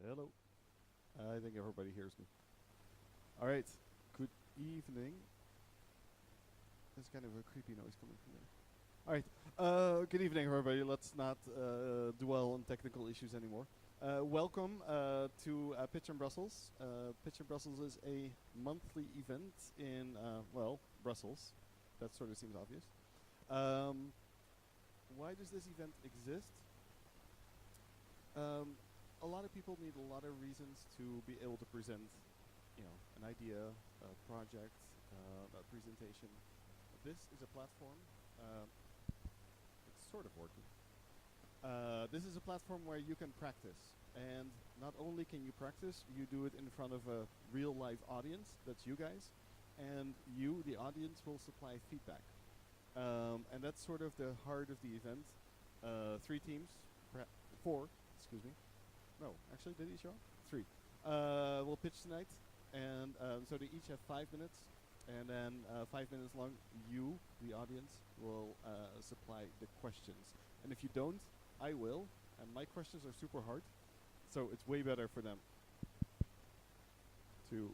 Hello. I think everybody hears me. All right. Good evening. There's kind of a creepy noise coming from there. All right. Good evening, everybody. Let's not dwell on technical issues anymore. Welcome to Pitch in Brussels. Pitch in Brussels is a monthly event in, Brussels. That sort of seems obvious. Um, why does this event exist? Um, a lot of people need a lot of reasons to be able to present, an idea, a project, a presentation. This is a platform. Uh, it's sort of working. This is a platform where you can practice, and not only can you practice, you do it in front of a real live audience. That's you guys, and you, the audience, will supply feedback. And that's sort of the heart of the event. Three teams, four, excuse me. No, actually, did he show up? Three. We'll pitch tonight, and so they each have 5 minutes, and then 5 minutes long, you, the audience, will supply the questions. And if you don't, I will, and my questions are super hard, so it's way better for them to.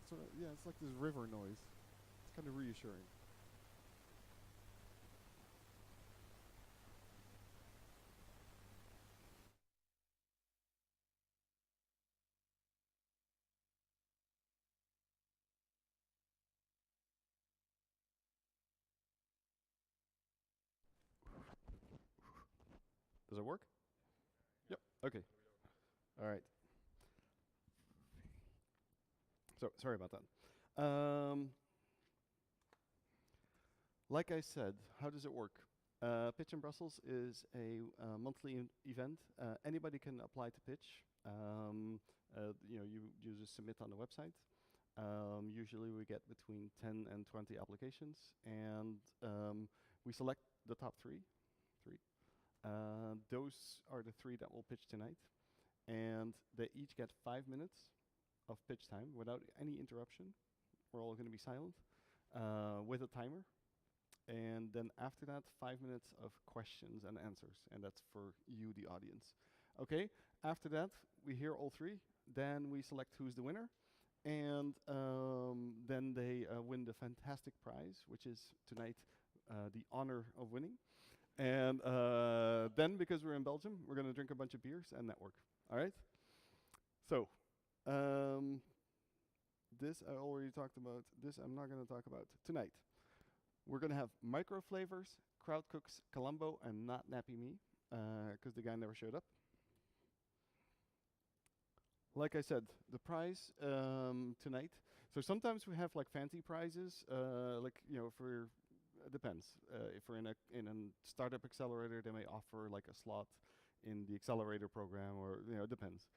Sort of, yeah, it's like this river noise. It's kind of reassuring. Does it work? Yep. Okay. All right. So sorry about that. Like I said, how does it work? Pitch in Brussels is a monthly event. Anybody can apply to pitch. You just submit on the website. Usually we get between 10 and 20 applications, and we select the top three. Those are the three that will pitch tonight, and they each get 5 minutes of pitch time without any interruption. We're all going to be silent with a timer. And then after that, 5 minutes of questions and answers, and that's for you, the audience. Okay, after that, we hear all three. Then we select who's the winner, and then they win the fantastic prize, which is tonight the honor of winning. And then, because we're in Belgium, we're going to drink a bunch of beers and network. All right? So, um, this I already talked about. This I'm not going to talk about tonight. We're going to have micro flavors, Crowd Cooks, Colombo, and not Nappy Me, because the guy never showed up. Like I said, the prize tonight. So sometimes we have like fancy prizes, like for it depends. If we're in a startup accelerator, they may offer like a slot in the accelerator program, or it depends.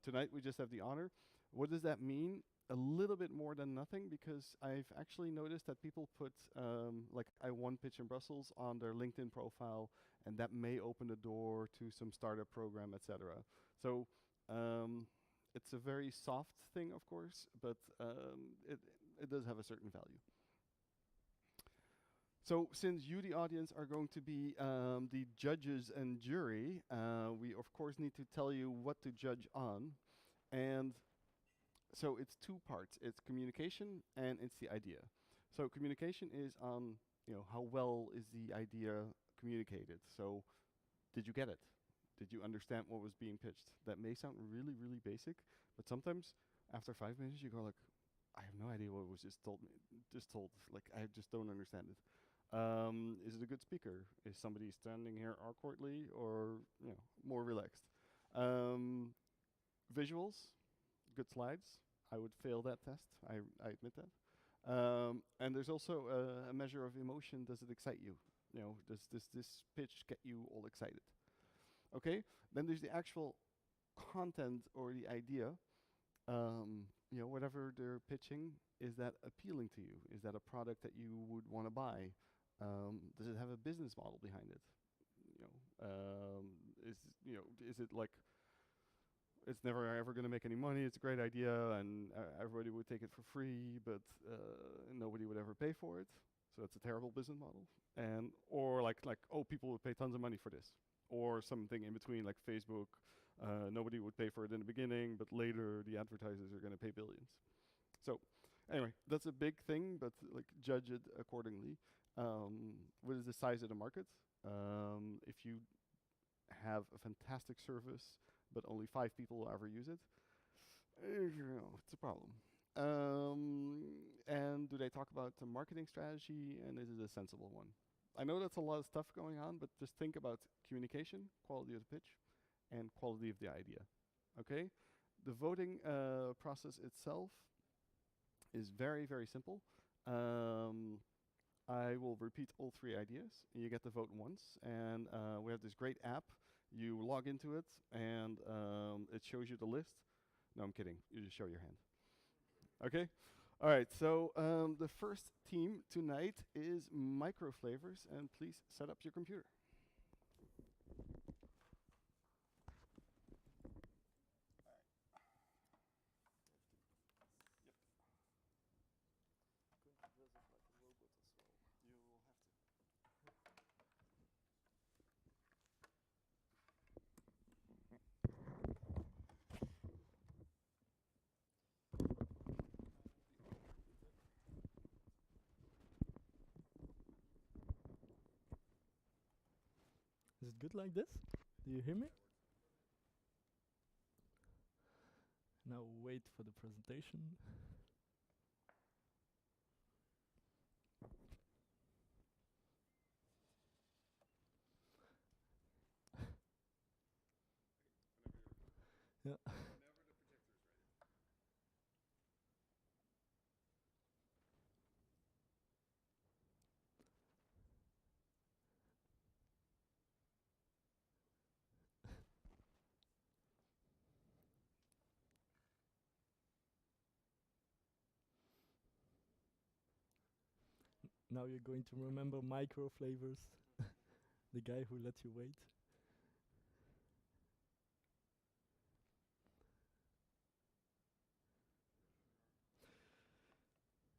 Tonight we just have the honor. What does that mean? A little bit more than nothing, because I've actually noticed that people put like I won Pitch in Brussels on their LinkedIn profile, and that may open the door to some startup program, etc. So it's a very soft thing, of course, but it does have a certain value. So, since you, the audience, are going to be the judges and jury, we of course need to tell you what to judge on, and so it's two parts. It's communication and it's the idea. So communication is on how well is the idea communicated. So did you get it? Did you understand what was being pitched? That may sound really, really basic, but sometimes after 5 minutes you go like, I have no idea what was just told me. Just told. Like I just don't understand it. Is it a good speaker? Is somebody standing here awkwardly or more relaxed? Um, Visuals, good slides. I would fail that test. I admit that. And there's also a measure of emotion. Does it excite you? Does this pitch get you all excited? Okay. Then there's the actual content or the idea. Whatever they're pitching, is that appealing to you? Is that a product that you would want to buy? Does it have a business model behind it? Is it like it's never ever going to make any money. It's a great idea, and everybody would take it for free, but nobody would ever pay for it. So that's a terrible business model. And or like oh, people would pay tons of money for this, or something in between like Facebook. Nobody would pay for it in the beginning, but later the advertisers are going to pay billions. So anyway, that's a big thing, but like judge it accordingly. What is the size of the market? If you have a fantastic service, but only 5 people will ever use it, it's a problem. And do they talk about the marketing strategy, and is it a sensible one? I know that's a lot of stuff going on, but just think about communication, quality of the pitch, and quality of the idea. Okay? The voting process itself is very, very simple. I will repeat all 3 ideas. You get to vote once, and we have this great app. You log into it, and it shows you the list. No, I'm kidding. You just show your hand. Okay? All right, so the first team tonight is Microflavors, and please set up your computer. Is it good like this? Do you hear me? Now wait for the presentation. Yeah. Now you're going to remember Microflavors, the guy who let you wait.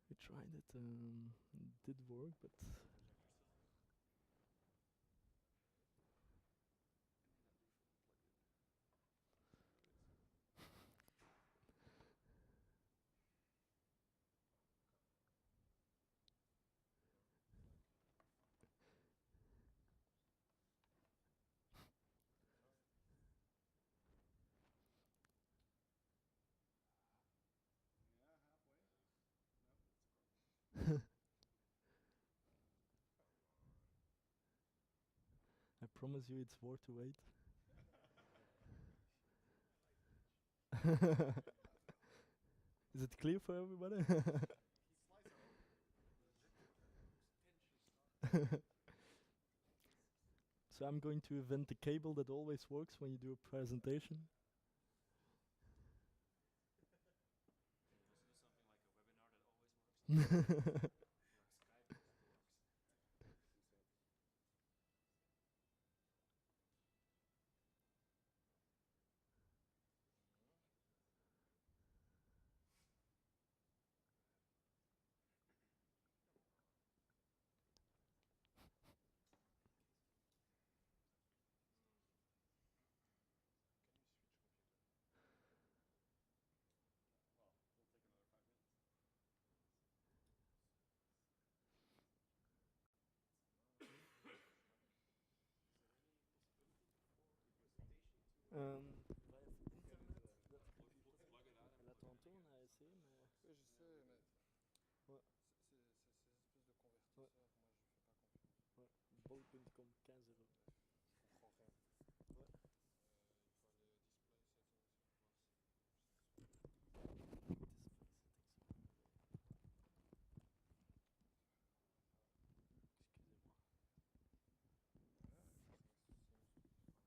We tried it, did work, but I promise you it's worth to wait. Is it clear for everybody? So I'm going to invent the cable that always works when you do a presentation. Via internet, dat could be possible. Elle a tantôt, on a essayé, mais. Oui, je sais, mais. Ouais. C'est ces espèces de convertisseurs, Ouais. moi je fais pas confiance. Ouais. Bolt.com 15 euros. Je comprends rien.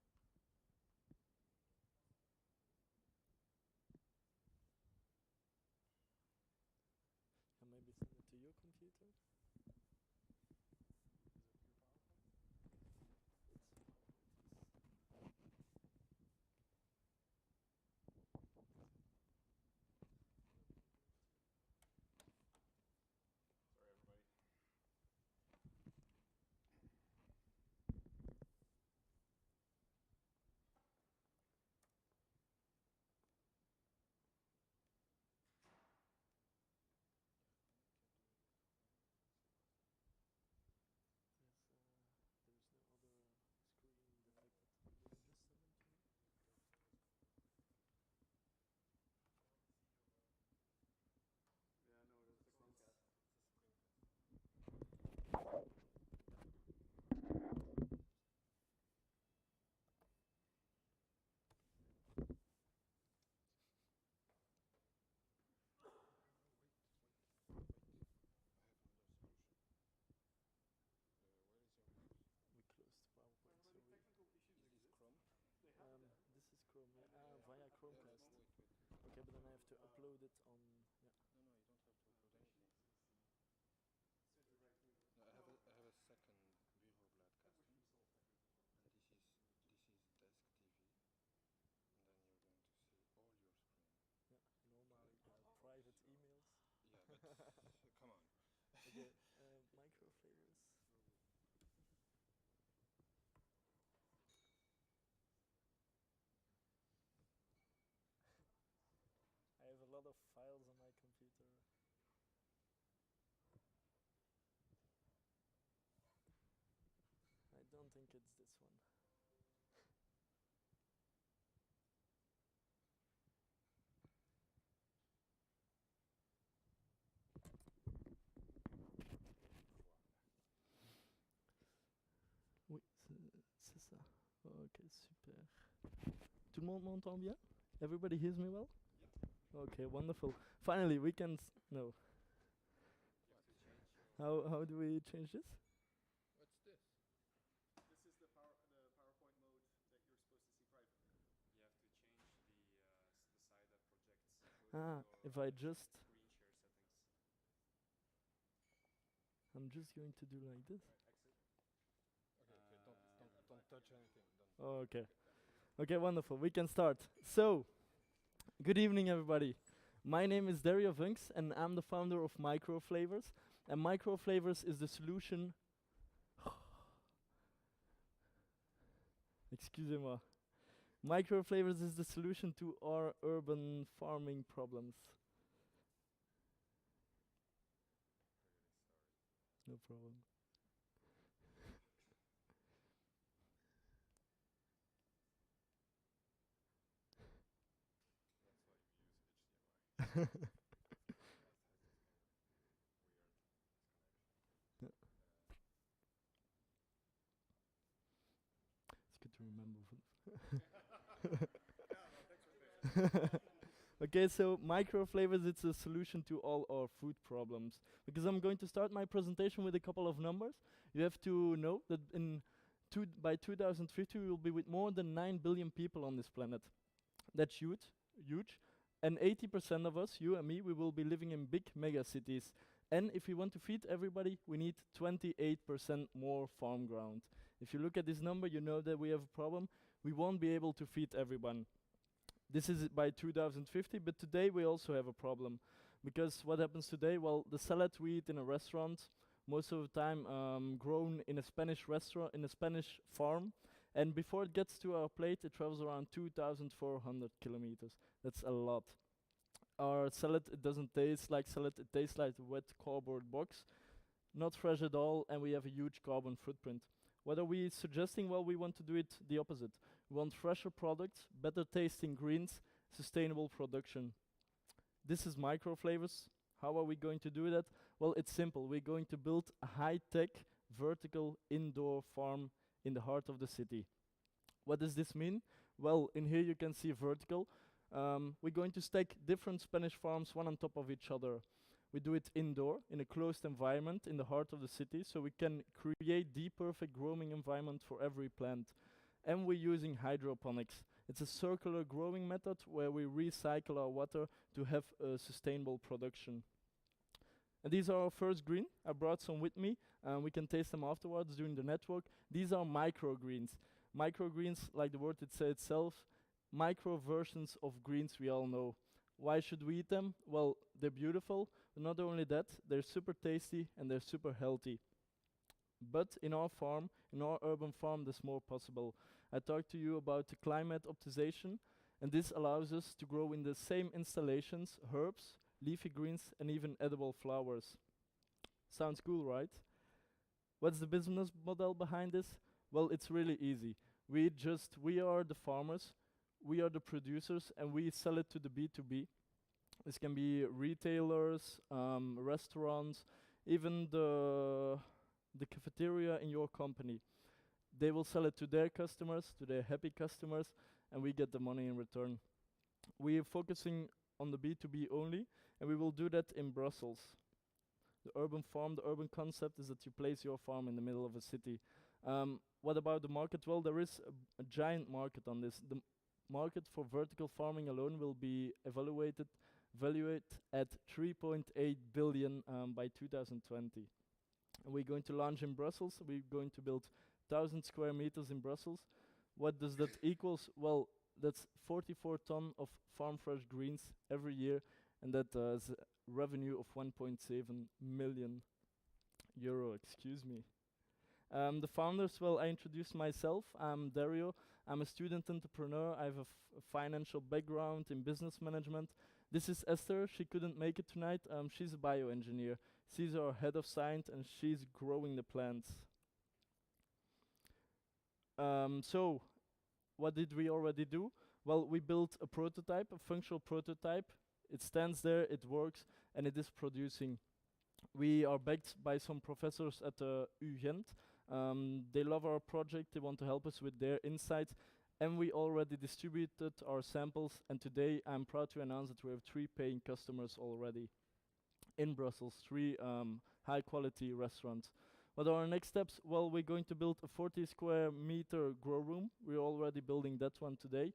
Ouais. Il faut aller display settings, voir si. Excusez-moi. And maybe send it to your computer? Chromecast. Okay, but then I have to upload it on. Yeah. No, no, you don't have to upload anything. No, I have a second Bureau Broadcaster, and this is Desk TV, and then you're going to see all your screen. Yeah. Normally, private emails. Yeah, but come on. Okay. Micro flavors. I have a lot of files on my computer. I don't think it's this one. Oui, c'est ça. Ok, super. Tout le monde m'entend bien? Everybody hears me well? Okay, wonderful. Finally, we can. No. How do we change this? What's this? This is the PowerPoint mode that you're supposed to see privately. You have to change the side that projects. If I just. Screen share settings. I'm just going to do like this. Exit. Okay, okay, don't touch anything. Don't. Oh, okay. Okay, wonderful. We can start. So, good evening, everybody. My name is Dario Vunks, and I'm the founder of Micro Flavors. And Micro Flavors is the solution. Excusez-moi. Micro Flavors is the solution to our urban farming problems. No problem. It's good to remember. Okay, so Micro Flavors, it's a solution to all our food problems. Because I'm going to start my presentation with a couple of numbers. You have to know that by 2050 we will be with more than 9 billion people on this planet. That's huge. And 80% of us, you and me, we will be living in big mega cities. And if we want to feed everybody, we need 28% more farm ground. If you look at this number, you know that we have a problem. We won't be able to feed everyone. This is by 2050, but today we also have a problem. Because what happens today? Well, the salad we eat in a restaurant, most of the time grown in a Spanish restaurant, in a Spanish farm. And before it gets to our plate, it travels around 2,400 kilometers. That's a lot. Our salad, it doesn't taste like salad, it tastes like a wet cardboard box. Not fresh at all, and we have a huge carbon footprint. What are we suggesting? Well, we want to do it the opposite. We want fresher products, better tasting greens, sustainable production. This is Micro Flavors. How are we going to do that? Well, it's simple. We're going to build a high-tech, vertical, indoor farm in the heart of the city. What does this mean? Well, in here you can see vertical. We're going to stack different Spanish farms one on top of each other. We do it indoor, in a closed environment, in the heart of the city, so we can create the perfect growing environment for every plant. And we're using hydroponics. It's a circular growing method where we recycle our water to have a sustainable production. And these are our first green. I brought some with me. We can taste them afterwards during the network. These are microgreens. Microgreens, like the word it says itself, micro versions of greens we all know. Why should we eat them? Well, they're beautiful. But not only that, they're super tasty and they're super healthy. But in our farm, in our urban farm, there's more possible. I talked to you about the climate optimization, and this allows us to grow in the same installations herbs, leafy greens, and even edible flowers. Sounds cool, right? What's the business model behind this? Well, it's really easy. We are the farmers, we are the producers, and we sell it to the B2B. This can be retailers, restaurants, even the cafeteria in your company. They will sell it to their customers, to their happy customers, and we get the money in return. We are focusing on the B2B only, and we will do that in Brussels. The urban farm, the urban concept is that you place your farm in the middle of a city. What about the market? Well, there is a giant market on this. market for vertical farming alone will be valued at 3.8 billion by 2020. And we're going to launch in Brussels. We're going to build 1,000 square meters in Brussels. What does that equals? Well, that's 44 ton of farm fresh greens every year, and that has a revenue of 1.7 million euro. Excuse me. The founders, well, I introduced myself. I'm Dario. I'm a student entrepreneur. I have a financial background in business management. This is Esther. She couldn't make it tonight. She's a bioengineer. She's our head of science, and she's growing the plants. So, what did we already do? Well, we built a prototype, a functional prototype. It stands there, it works, and it is producing. We are backed by some professors at the U Gent. They love our project, they want to help us with their insights, and we already distributed our samples, and today I'm proud to announce that we have 3 paying customers already in Brussels, 3 high quality restaurants. What are our next steps? Well, we're going to build a 40 square meter grow room. We're already building that one today.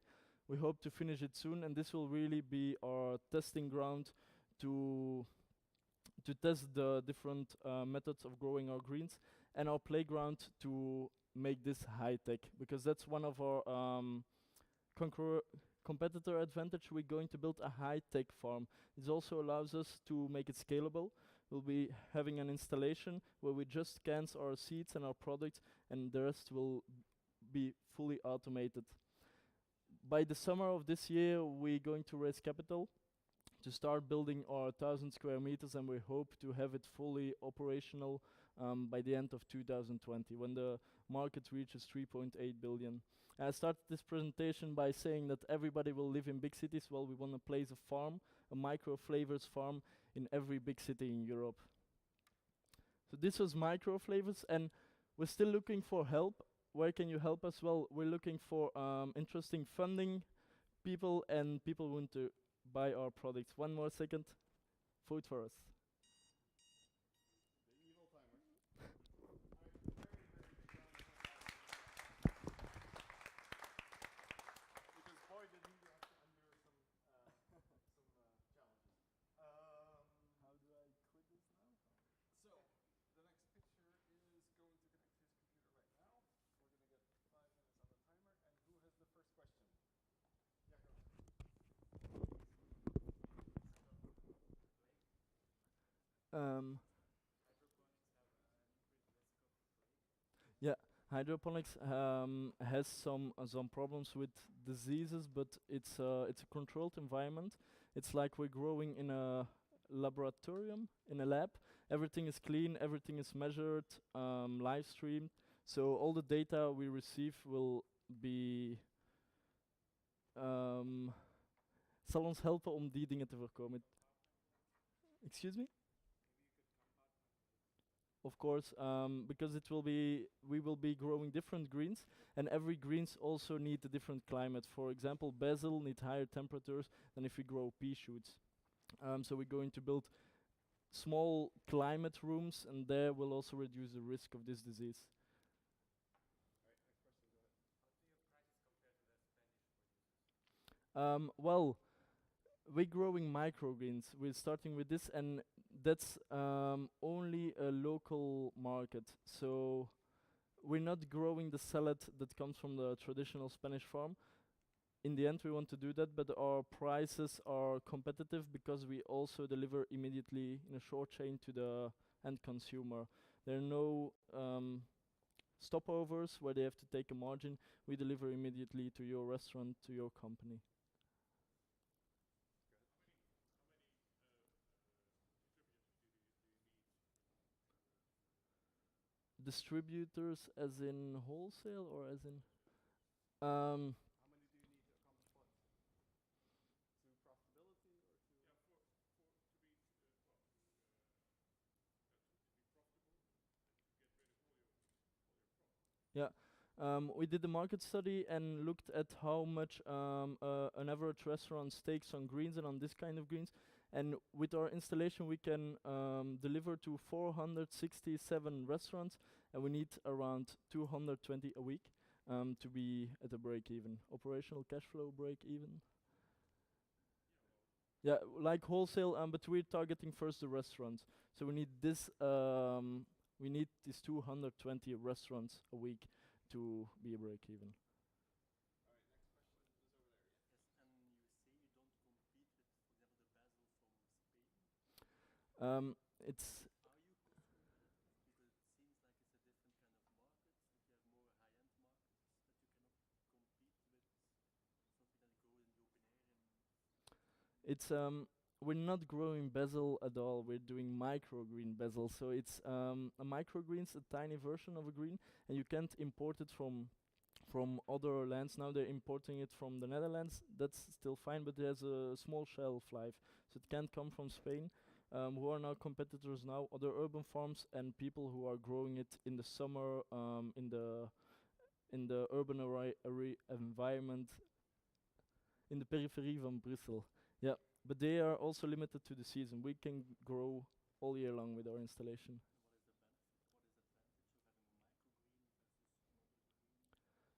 We hope to finish it soon, and this will really be our testing ground to test the different methods of growing our greens, and our playground to make this high tech, because that's one of our competitor advantage. We're going to build a high tech farm. This also allows us to make it scalable. We'll be having an installation where we just scans our seeds and our products, and the rest will be fully automated. By the summer of this year, we're going to raise capital to start building our 1,000 square meters, and we hope to have it fully operational by the end of 2020, when the market reaches 3.8 billion. I started this presentation by saying that everybody will live in big cities. Well, we want to place a farm, a micro flavors farm, in every big city in Europe. So this was micro flavors, and we're still looking for help. Where can you help us? Well, we're looking for interesting funding people, and people who want to buy our products. One more second. Vote for us. The evil timer. Because boy, did he have to endure some challenges. How do I quit this now? So, the next picture is going to connect to his computer right now. We're going to get 5 minutes on the timer. And who has the first question? Yeah, go ahead. Yeah, hydroponics has some problems with diseases, but it's a controlled environment. It's like we're growing in a laboratorium, in a lab. Everything is clean, everything is measured, live streamed. So all the data we receive will be zal ons helpen om die dingen te voorkomen. Excuse me? Of course, because we will be growing different greens, and every greens also need a different climate. For example, basil needs higher temperatures than if we grow pea shoots. So we're going to build small climate rooms, and there will also reduce the risk of this disease. Well, we're growing microgreens. We're starting with this, and that's only a local market. So we're not growing the salad that comes from the traditional Spanish farm. In the end, we want to do that, but our prices are competitive because we also deliver immediately in a short chain to the end consumer. There are no stopovers where they have to take a margin. We deliver immediately to your restaurant, to your company. Distributors as in wholesale or as in How many do you need to accomplish what? To profitability or to? We did the market study and looked at how much an average restaurant takes on greens and on this kind of greens. And with our installation, we can deliver to 467 restaurants, and we need around 220 a week. to be at a break even. Operational cash flow break even. Yeah, like wholesale, but we're targeting first the restaurants. So we need this. We need these 220 restaurants a week to be a break even. It's It's we're not growing basil at all. We're doing microgreen basil. So it's a microgreen's a tiny version of a green, and you can't import it from other lands. Now they're importing it from the Netherlands. That's still fine, but it has a small shelf life, so it can't come from Spain. Who are now competitors now? Other urban farms and people who are growing it in the summer in the urban environment in the periphery van Brussels. Yeah, but they are also limited to the season. We can grow all year long with our installation.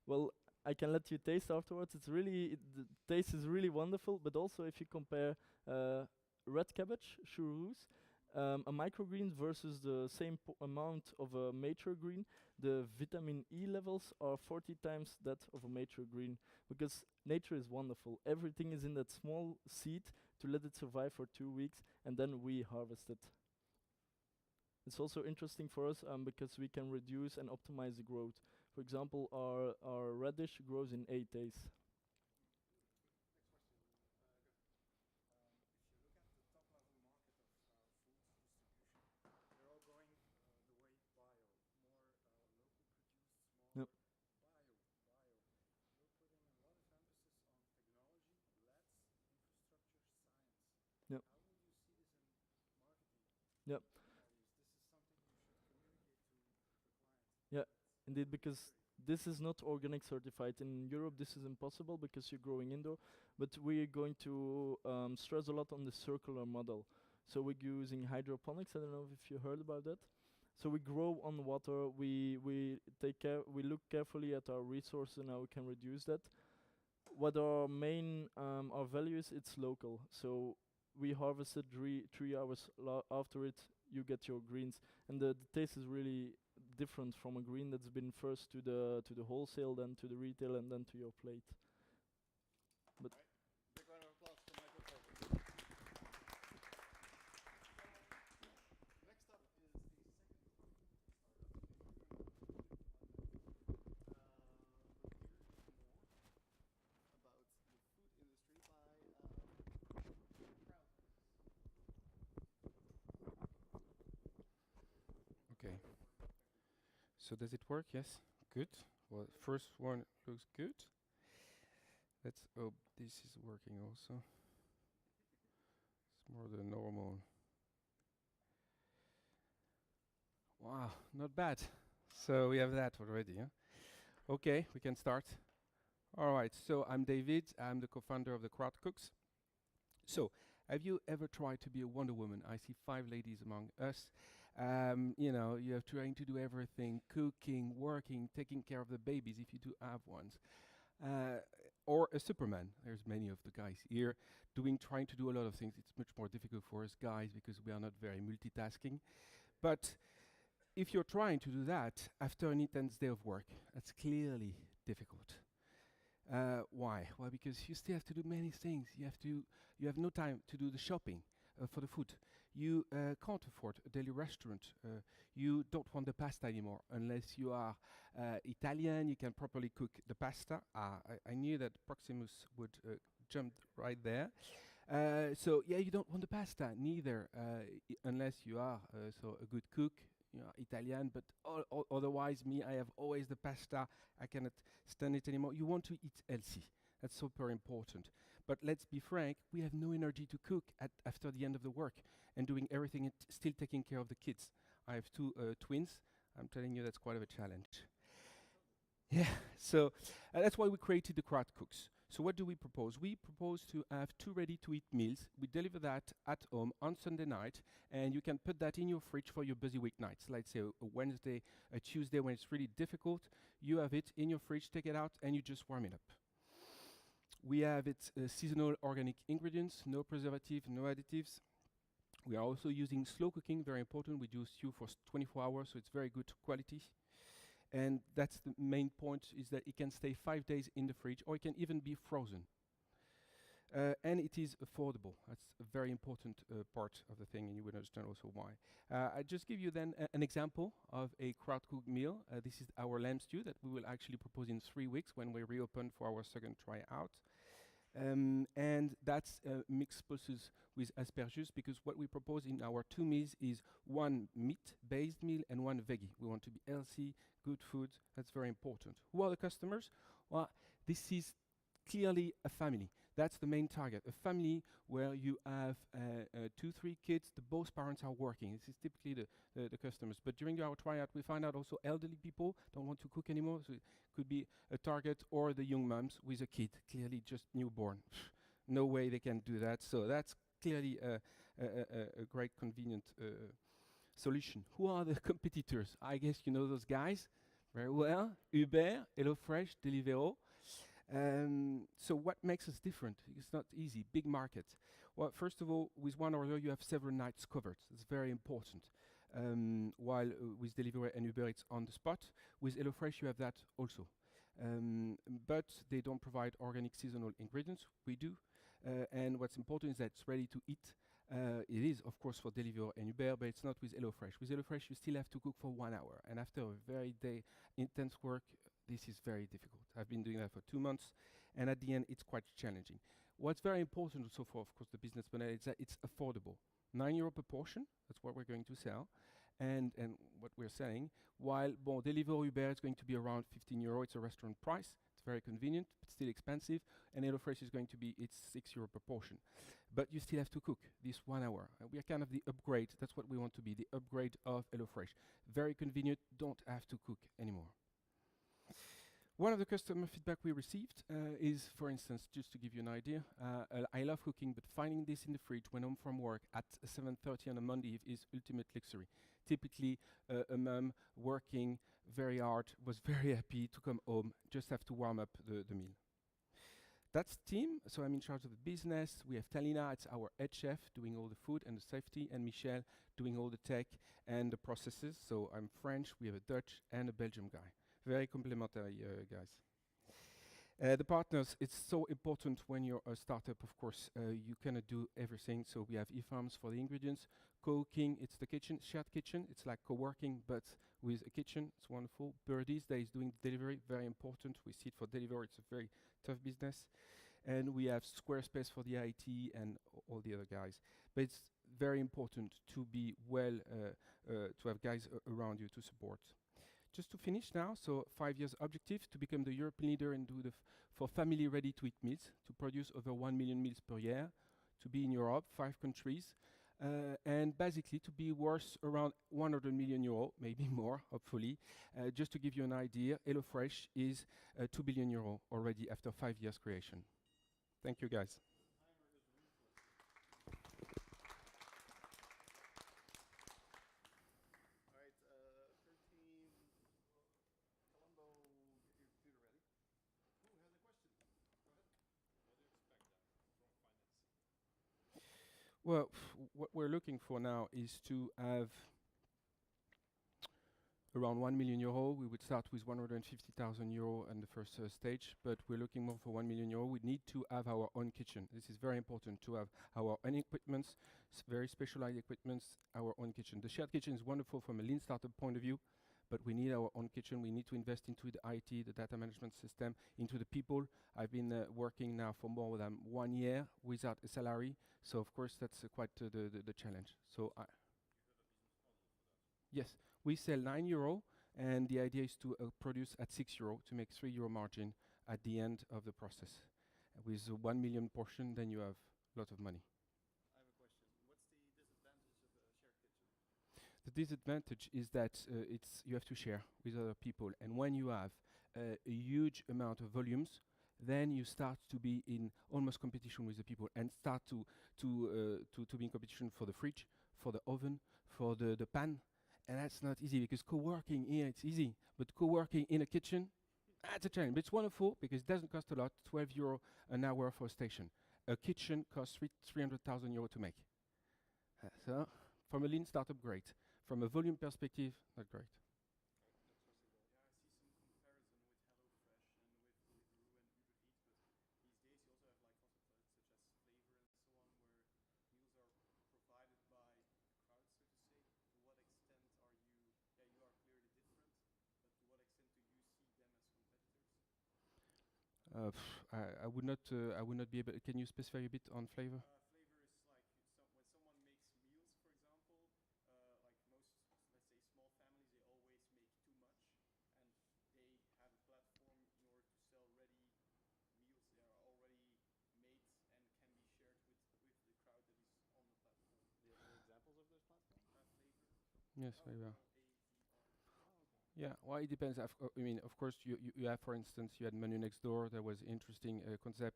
Well, I can let you taste afterwards. It's really the taste is really wonderful. But also, if you compare red cabbage churros, a microgreen versus the same amount of a mature green, the vitamin E levels are 40 times that of a mature green. Because nature is wonderful. Everything is in that small seed to let it survive for 2 weeks, and then we harvest it. It's also interesting for us because we can reduce and optimize the growth. For example, our radish grows in 8 days. Yep. Yep. Yep. Yeah, indeed, because this is not organic certified. In Europe, this is impossible because you're growing indoor. But we're going to stress a lot on the circular model. So we're using hydroponics. I don't know if you heard about that. So we grow on water. We take care. We look carefully at our resources and how we can reduce that. What our main our value is, it's local. So we harvest it 3 hours after it. You get your greens, and the taste is really different from a green that's been first to the wholesale, then to the retail, and then to your plate. But Big round of applause for Michael Colbert. Next up is the second about the food industry by Okay. So does it work? Yes. Good. Well, first one looks good. Let's hope this is working also. It's more the normal. Wow, not bad. So we have that already. Huh? Okay, we can start. All right. So I'm David. I'm the co-founder of the Crowd Cooks. So, have you ever tried to be a Wonder Woman? I see 5 ladies among us. You know, you're trying to do everything, cooking, working, taking care of the babies if you do have ones. Or a Superman. There's many of the guys here trying to do a lot of things. It's much more difficult for us guys because we are not very multitasking. But if you're trying to do that after an intense day of work, that's clearly difficult. Why? Well, because you still have to do many things. You have no time to do the shopping for the food. You can't afford a daily restaurant. You don't want the pasta anymore unless you are Italian. You can properly cook the pasta. I knew that Proximus would jump right there. So yeah, you don't want the pasta neither unless you are so a good cook. You know, Italian, but otherwise, I have always the pasta. I cannot stand it anymore. You want to eat healthy. That's super important. But let's be frank, we have no energy to cook after the end of the work and doing everything and still taking care of the kids. I have 2 twins. I'm telling you, that's quite of a challenge. Yeah, so that's why we created the Crowd Cooks. So what do we propose? We propose to have 2 ready-to-eat meals. We deliver that at home on Sunday night, and you can put that in your fridge for your busy weeknights. Let's say a Wednesday, a Tuesday when it's really difficult. You have it in your fridge, take it out, and you just warm it up. We have its seasonal organic ingredients, no preservative, no additives. We are also using slow cooking, very important. We do stew for 24 hours, so it's very good quality. And that's the main point, is that it can stay 5 days in the fridge, or it can even be frozen. And it is affordable. That's a very important part of the thing, and you will understand also why. I just give you then an example of a crowd-cooked meal. This is our lamb stew that we will actually propose in 3 weeks when we reopen for our second tryout. And that's mixed pulses with asperges, because what we propose in our 2 meals is 1 meat-based meal and 1 veggie. We want to be healthy, good food. That's very important. Who are the customers? Well, this is clearly a family. That's the main target. A family where you have 2, 3 kids, both parents are working. This is typically the customers. But during our tryout, we find out also elderly people don't want to cook anymore. So it could be a target, or the young moms with a kid, clearly just newborn. No way they can do that. So that's clearly a great convenient solution. Who are the competitors? I guess you know those guys very well. Uber, HelloFresh, Deliveroo. So what makes us different? It's not easy. Big market. Well, first of all, with one order, you have several nights covered. It's very important. While with Deliveroo and Uber, it's on the spot. With HelloFresh, you have that also. But they don't provide organic seasonal ingredients. We do. And what's important is that it's ready to eat. It is, of course, for Deliveroo and Uber, but it's not with HelloFresh. With HelloFresh, you still have to cook for 1 hour. And after a very intense work, this is very difficult. I've been doing that for 2 months, and at the end, it's quite challenging. What's very important also for, of course, the business model is that it's affordable. €9 per portion, that's what we're going to sell, and what we're selling, while Deliveroo, Uber is going to be around €15. It's a restaurant price. It's very convenient, but still expensive, and HelloFresh is going to be, it's €6 per portion. But you still have to cook this 1 hour. We are kind of the upgrade. That's what we want to be, the upgrade of HelloFresh. Very convenient, don't have to cook anymore. One of the customer feedback we received is, for instance, just to give you an idea, I love cooking, but finding this in the fridge when I'm from work at 7:30 on a Monday is ultimate luxury. Typically, a mum working very hard was very happy to come home, just have to warm up the meal. That's the team, so I'm in charge of the business. We have Talina, it's our head chef, doing all the food and the safety, and Michel doing all the tech and the processes. So I'm French, we have a Dutch and a Belgian guy. Very complimentary, guys. The partners, it's so important when you're a startup, of course. You cannot do everything, so we have eFarms for the ingredients. Co-cooking, it's the kitchen, shared kitchen. It's like co-working, but with a kitchen. It's wonderful. Birdies, that is doing delivery, very important. We see it for delivery, it's a very tough business. And we have Squarespace for the IT and all the other guys. But it's very important to be well, to have guys around you to support. Just to finish now, so 5 years objective to become the European leader and do for family ready-to-eat meals, to produce over 1 million meals per year, to be in Europe, 5 countries, and basically to be worth around 100 million euro, maybe more, hopefully. Just to give you an idea, HelloFresh is 2 billion euro already after 5 years creation. Thank you, guys. Well, what we're looking for now is to have around 1 million euro. We would start with 150,000 euro in the first stage, but we're looking more for 1 million euro. We need to have our own kitchen. This is very important, to have our own equipment, very specialized equipment, our own kitchen. The shared kitchen is wonderful from a lean startup point of view, but we need our own kitchen. We need to invest into the IT, the data management system, into the people. I've been working now for more than 1 year without a salary, so of course that's quite the challenge. So yes, we sell €9, and the idea is to produce at €6 to make €3 margin at the end of the process. With 1 million portion, then you have a lot of money. I have a question. What's the disadvantage of a shared kitchen? The disadvantage is that you have to share with other people, and when you have a huge amount of volumes, then you start to be in almost competition with the people and start to be in competition for the fridge, for the oven, for the pan. And that's not easy because co-working here, it's easy. But co-working in a kitchen, that's a challenge. But it's wonderful because it doesn't cost a lot, 12 euro an hour for a station. A kitchen costs 300,000 euro to make. So, from a lean startup, great. From a volume perspective, not great. I would not. I would not be able. Can you specify a bit on flavor? Yes, very well. Yeah, well, it depends. I mean, of course, you have, for instance, you had Menu Next Door. That was interesting concept,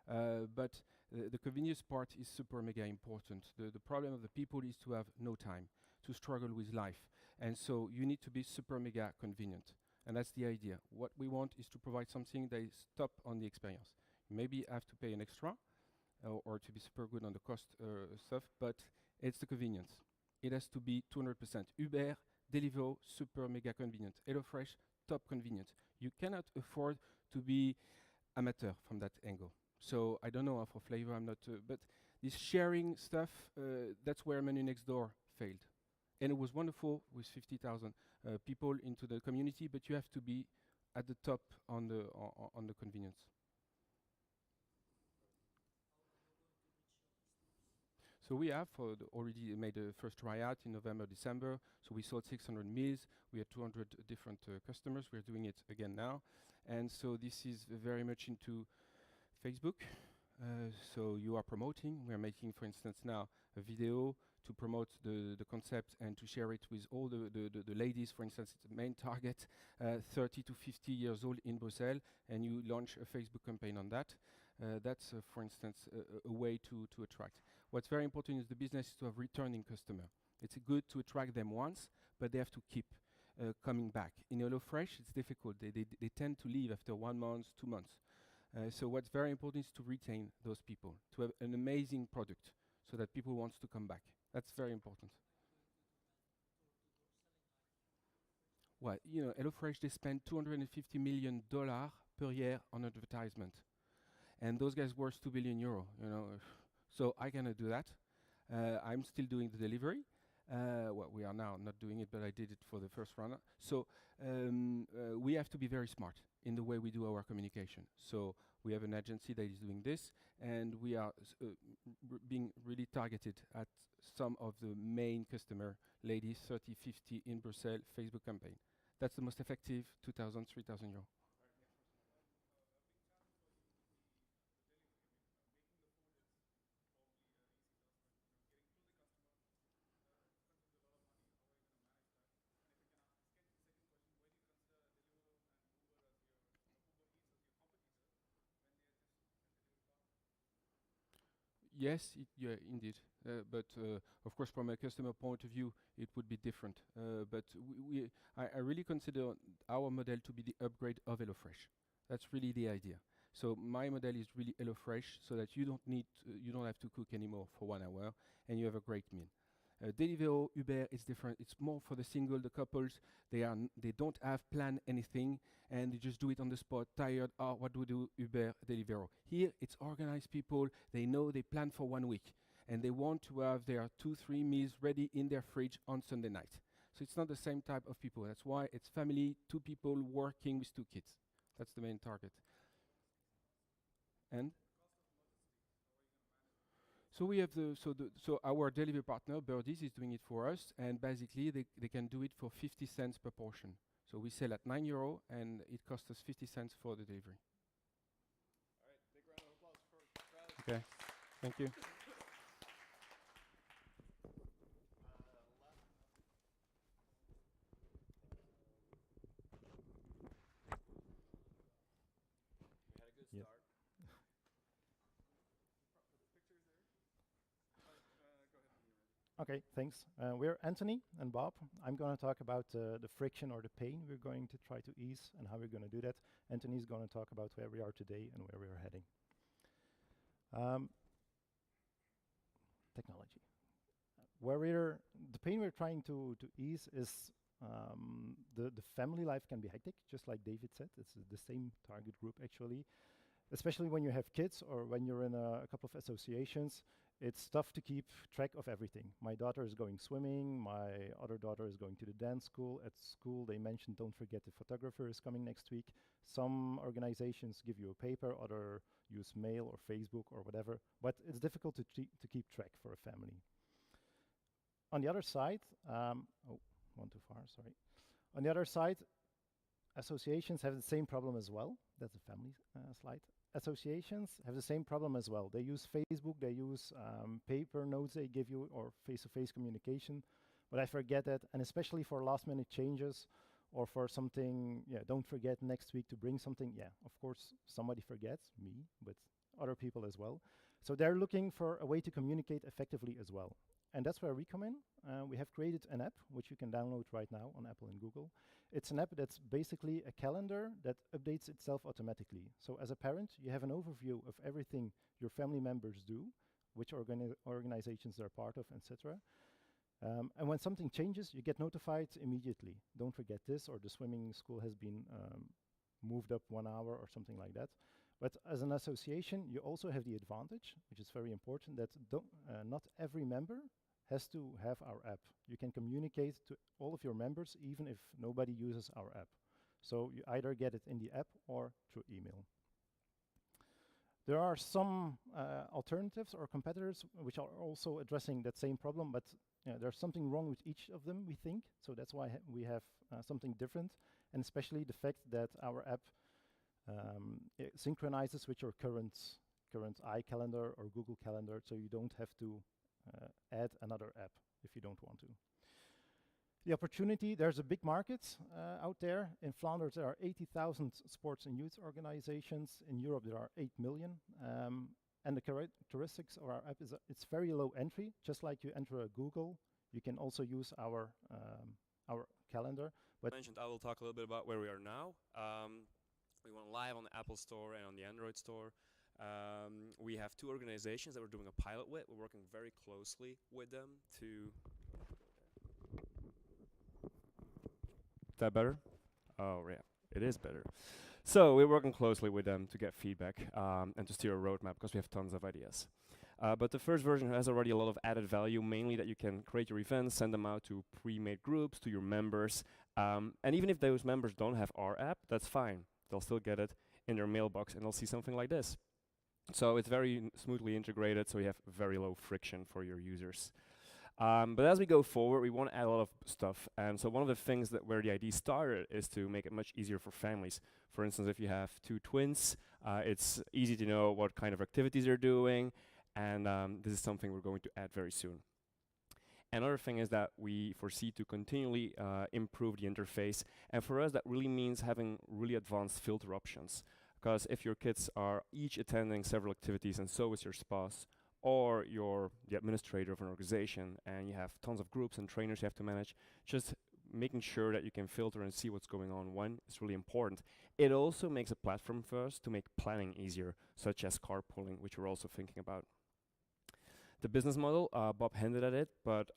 but the convenience part is super mega important. The problem of the people is to have no time, to struggle with life, and so you need to be super mega convenient, and that's the idea. What we want is to provide something that is top on the experience. You maybe have to pay an extra, or to be super good on the cost stuff, but it's the convenience. It has to be 200%. Uber, Deliveroo, super mega convenient. HelloFresh, top convenient. You cannot afford to be amateur from that angle. So I don't know for flavor, I'm not, but this sharing stuff, that's where Menu Next Door failed. And it was wonderful with 50,000 people into the community, but you have to be at the top on the convenience. So we have already made a first tryout in November, December. So we sold 600 meals. We had 200 different customers. We're doing it again now. And so this is very much into Facebook. So you are promoting. We're making, for instance, now a video to promote the concept and to share it with all the ladies. For instance, it's the main target, 30 to 50 years old in Brussels, and you launch a Facebook campaign on that. That's, for instance, a way to attract. What's very important is the business is to have returning customer. It's good to attract them once, but they have to keep coming back. In HelloFresh, it's difficult. They tend to leave after 1 month, 2 months. So what's very important is to retain those people, to have an amazing product so that people want to come back. That's very important. Well, you know, HelloFresh, they spend $250 million per year on advertisement. And those guys worth 2 billion euro, you know. So I cannot do that. I'm still doing the delivery. Well, we are now not doing it, but I did it for the first runner. So we have to be very smart in the way we do our communication. So we have an agency that is doing this, and we are being really targeted at some of the main customer, ladies, 30, 50 in Brussels, Facebook campaign. That's the most effective, 2,000, 3,000 euro. Yes, yeah, indeed. But of course, from a customer point of view, it would be different. But I really consider our model to be the upgrade of HelloFresh. That's really the idea. So my model is really HelloFresh, so that you don't have to cook anymore for 1 hour, and you have a great meal. Deliveroo, Uber is different. It's more for the single, the couples. They don't have planned anything, and they just do it on the spot. Tired? Oh, what do we do? Uber, Deliveroo. Here, it's organized people. They know they plan for 1 week, and they want to have their 2-3 meals ready in their fridge on Sunday night. So it's not the same type of people. That's why it's family, 2 people working with 2 kids. That's the main target. And so we have so our delivery partner, Birdies, is doing it for us, and basically they can do it for 50 cents per portion. So we sell at €9, and it costs us 50 cents for the delivery. All right, big round of applause for Travis. Okay, thank you. Yes. Okay, thanks. We're Anthony and Bob. I'm going to talk about the friction or the pain we're going to try to ease and how we're going to do that. Anthony's going to talk about where we are today and where we are heading. Technology. The pain we're trying to ease is the family life can be hectic, just like David said. It's the same target group actually, especially when you have kids or when you're in a couple of associations. It's tough to keep track of everything. My daughter is going swimming, my other daughter is going to the dance school. At school, they mentioned don't forget the photographer is coming next week. Some organizations give you a paper, other use mail or Facebook or whatever, but it's difficult to keep track for a family. On the other side, one too far, sorry. On the other side, associations have the same problem as well. That's a family slide. Associations have the same problem as well. They use Facebook, they use paper notes they give you or face-to-face communication, but I forget that, and especially for last-minute changes or for something, don't forget next week to bring something. Yeah, of course, somebody forgets, me, but other people as well. So they're looking for a way to communicate effectively as well. And that's where we come in. We have created an app, which you can download right now on Apple and Google. It's an app that's basically a calendar that updates itself automatically. So as a parent, you have an overview of everything your family members do, which organizations they're part of, etc. And when something changes, you get notified immediately. Don't forget this, or the swimming school has been moved up 1 hour or something like that. But as an association, you also have the advantage, which is very important, that not every member has to have our app. You can communicate to all of your members, even if nobody uses our app. So you either get it in the app or through email. There are some alternatives or competitors which are also addressing that same problem, but there's something wrong with each of them, we think. So that's why we have something different, and especially the fact that our app it synchronizes with your current iCalendar or Google Calendar, so you don't have to add another app if you don't want to. The opportunity, there's a big market out there. In Flanders, there are 80,000 sports and youth organizations. In Europe, there are 8 million. And the characteristics of our app is it's very low entry. Just like you enter a Google, you can also use our calendar. But Mentioned, I will talk a little bit about where we are now. We went live on the Apple Store and on the Android Store. We have 2 organizations that we're doing a pilot with. We're working very closely with them to... Is that better? Oh, yeah, it is better. So we're working closely with them to get feedback and to steer a roadmap because we have tons of ideas. But the first version has already a lot of added value, mainly that you can create your events, send them out to pre-made groups, to your members. And even if those members don't have our app, that's fine. They'll still get it in their mailbox and they'll see something like this. So it's very smoothly integrated, so you have very low friction for your users. But as we go forward, we want to add a lot of stuff. And so one of the things that where the idea started is to make it much easier for families. For instance, if you have 2 twins, it's easy to know what kind of activities they're doing. And this is something we're going to add very soon. Another thing is that we foresee to continually improve the interface. And for us, that really means having really advanced filter options. Because if your kids are each attending several activities and so is your spouse, or you're the administrator of an organization and you have tons of groups and trainers you have to manage, just making sure that you can filter and see what's going on when is really important. It also makes a platform for us to make planning easier, such as carpooling, which we're also thinking about. The business model, Bob hinted at it, but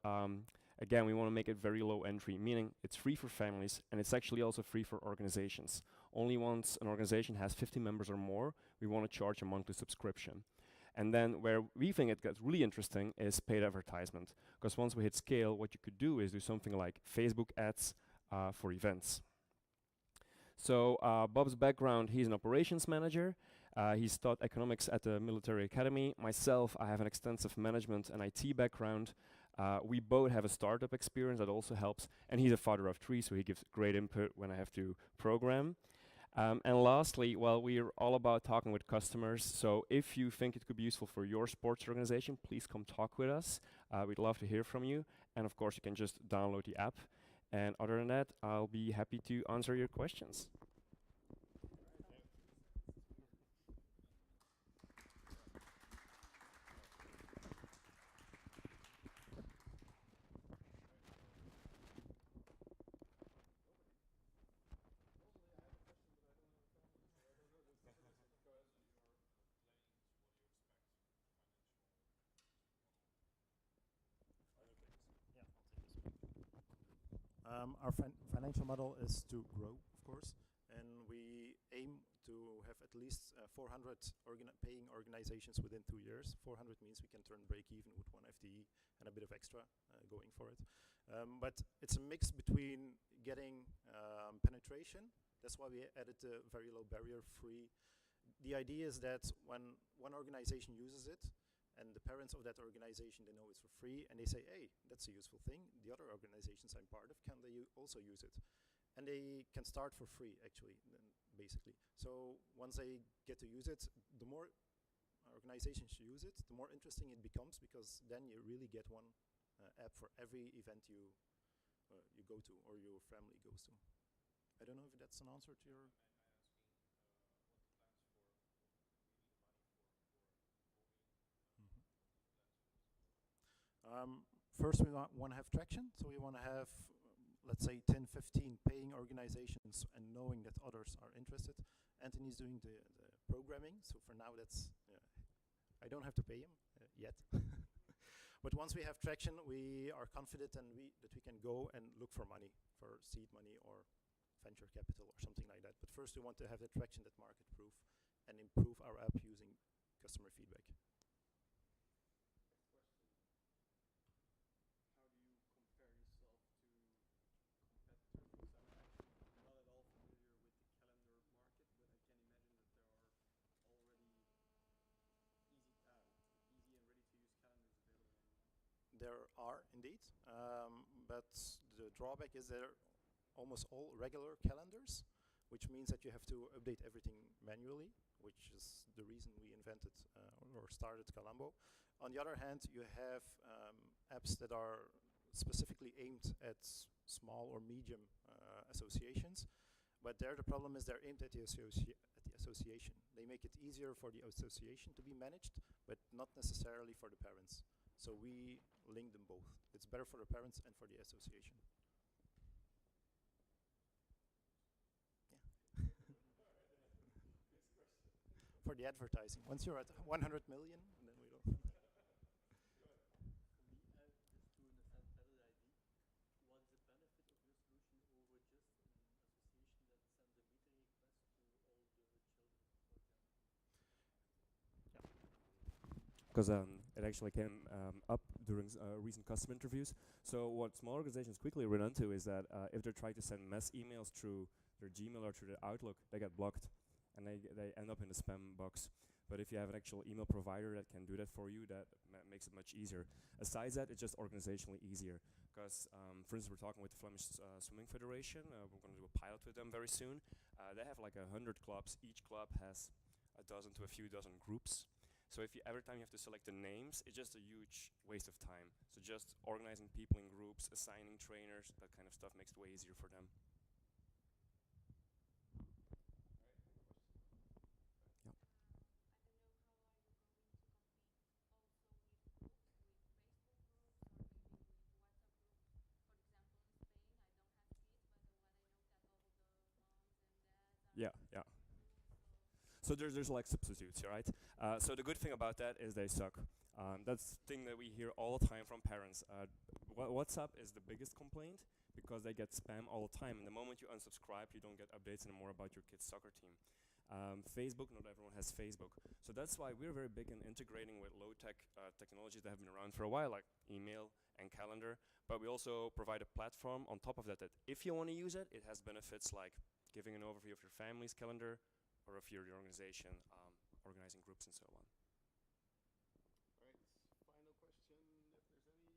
again, we want to make it very low entry, meaning it's free for families and it's actually also free for organizations. Only once an organization has 50 members or more, we want to charge a monthly subscription. And then where we think it gets really interesting is paid advertisement. Because once we hit scale, what you could do is do something like Facebook ads for events. So Bob's background, he's an operations manager. He's taught economics at the military academy. Myself, I have an extensive management and IT background. We both have a startup experience that also helps. And he's a father of 3, so he gives great input when I have to program. And lastly, well, we're all about talking with customers. So if you think it could be useful for your sports organization, please come talk with us. We'd love to hear from you. And of course, you can just download the app. And other than that, I'll be happy to answer your questions. Our financial model is to grow, of course, and we aim to have at least 400 paying organizations within 2 years. 400 means we can turn break even with 1 FTE and a bit of extra going for it. But it's a mix between getting penetration. That's why we added the very low barrier free. The idea is that when one organization uses it, and the parents of that organization, they know it's for free, and they say, hey, that's a useful thing. The other organizations I'm part of, can they also use it? And they can start for free, actually, basically. So once they get to use it, the more organizations use it, the more interesting it becomes, because then you really get one app for every event you go to or your family goes to. I don't know if that's an answer to your... First, we want to have traction, so we want to have, let's say, 10, 15 paying organizations, and knowing that others are interested. Anthony's doing the programming, so for now that's, I don't have to pay him yet. But once we have traction, we are confident and that we can go and look for money, for seed money or venture capital or something like that. But first we want to have the traction that market proof and improve our app using customer feedback. There are indeed, but the drawback is they're almost all regular calendars, which means that you have to update everything manually, which is the reason we invented or started Kalambo. On the other hand, you have apps that are specifically aimed at small or medium associations, but there the problem is they're aimed at the association. They make it easier for the association to be managed, but not necessarily for the parents. So we link them both. It's better for the parents and for the association. Yeah. For the advertising. Once you're at 100 million, then we don't. Because it actually came up during recent customer interviews. So what small organizations quickly run into is that if they're trying to send mass emails through their Gmail or through their Outlook, they get blocked, and they end up in the spam box. But if you have an actual email provider that can do that for you, that makes it much easier. Aside that, it's just organizationally easier. Because, for instance, we're talking with the Flemish Swimming Federation. We're going to do a pilot with them very soon. They have like 100 clubs. Each club has a dozen to a few dozen groups. So if every time you have to select the names, it's just a huge waste of time. So just organizing people in groups, assigning trainers, that kind of stuff makes it way easier for them. Yeah, yeah. So there's like substitutes, right? So the good thing about that is they suck. That's the thing that we hear all the time from parents. WhatsApp is the biggest complaint because they get spam all the time. And the moment you unsubscribe, you don't get updates anymore about your kid's soccer team. Facebook, not everyone has Facebook. So that's why we're very big in integrating with low-tech technologies that have been around for a while, like email and calendar. But we also provide a platform on top of that, that if you want to use it, it has benefits like giving an overview of your family's calendar, or if you're your organization, organizing groups and so on. All right, final question, if there's any. Yeah, go ahead.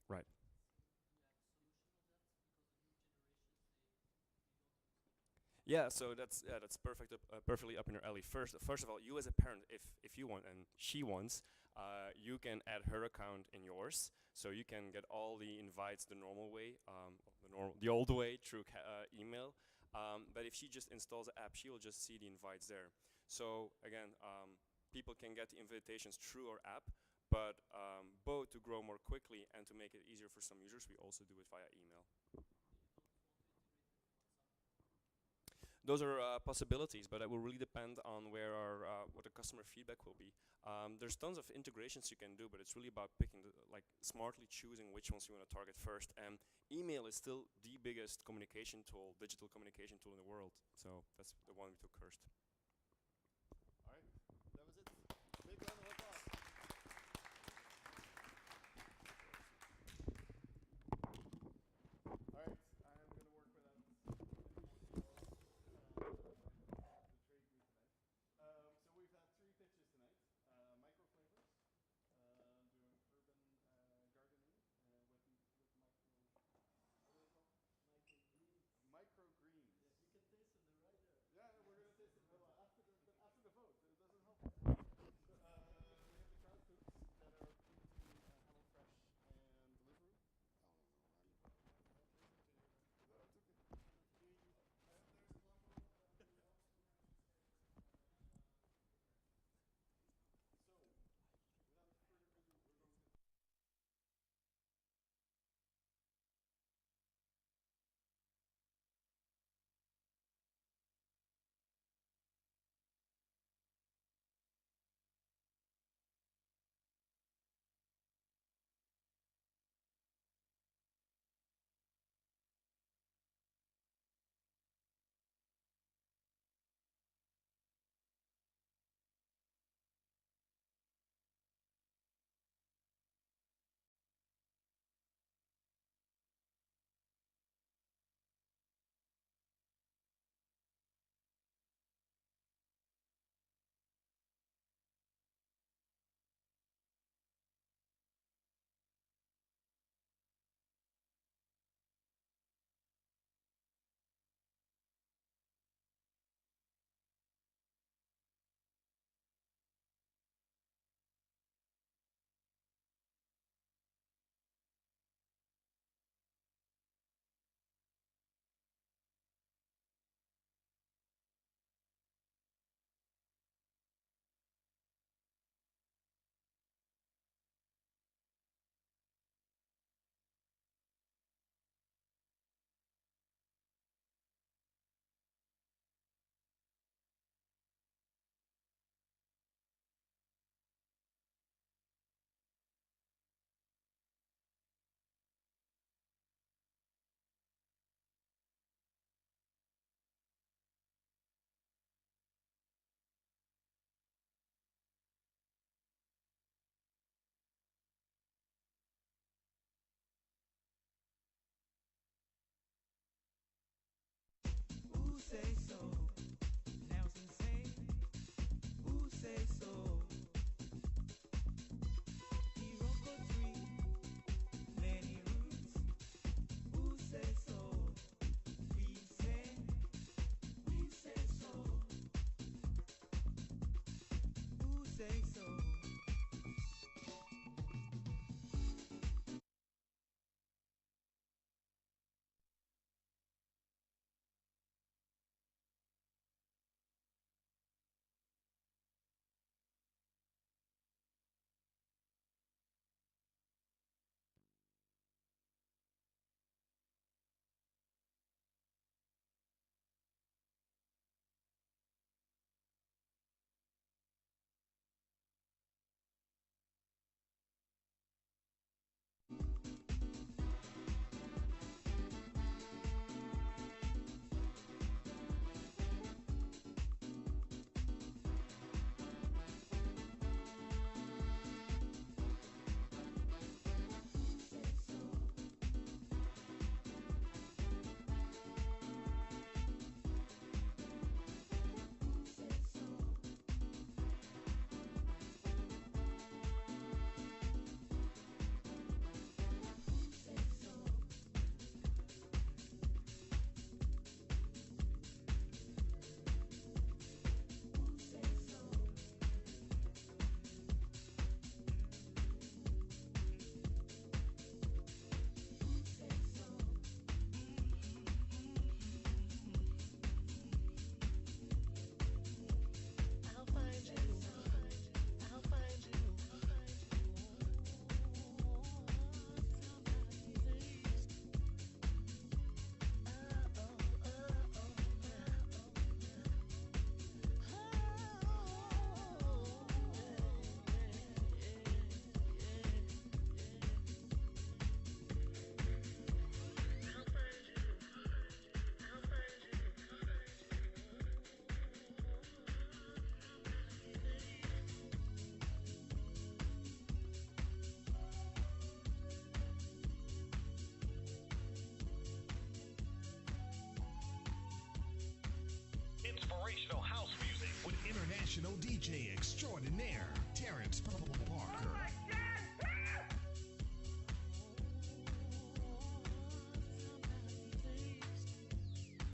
Right. Yeah, so that's perfect, perfectly up in your alley. First of all, you as a parent, if you want and she wants, you can add her account in yours, so you can get all the invites the normal way, the old way through email. But if she just installs the app, she will just see the invites there. So again, people can get the invitations through our app, but both to grow more quickly and to make it easier for some users, we also do it via email. those are possibilities, but it will really depend on where our what the customer feedback will be. There's tons of integrations you can do, but it's really about picking, like smartly choosing which ones you want to target first. And email is still the biggest communication tool, digital communication tool in the world. So that's the one we took first. All right, that was it. Big round of applause. All right, I'm going to work without the trade group tonight. So we've had 3 pitches tonight. Microflavors, doing urban gardening with what are they called? Microgreens. Yes, you can taste them, they're right there. Yeah, we're going to taste it. Hold on. DJ extraordinaire, Terrence from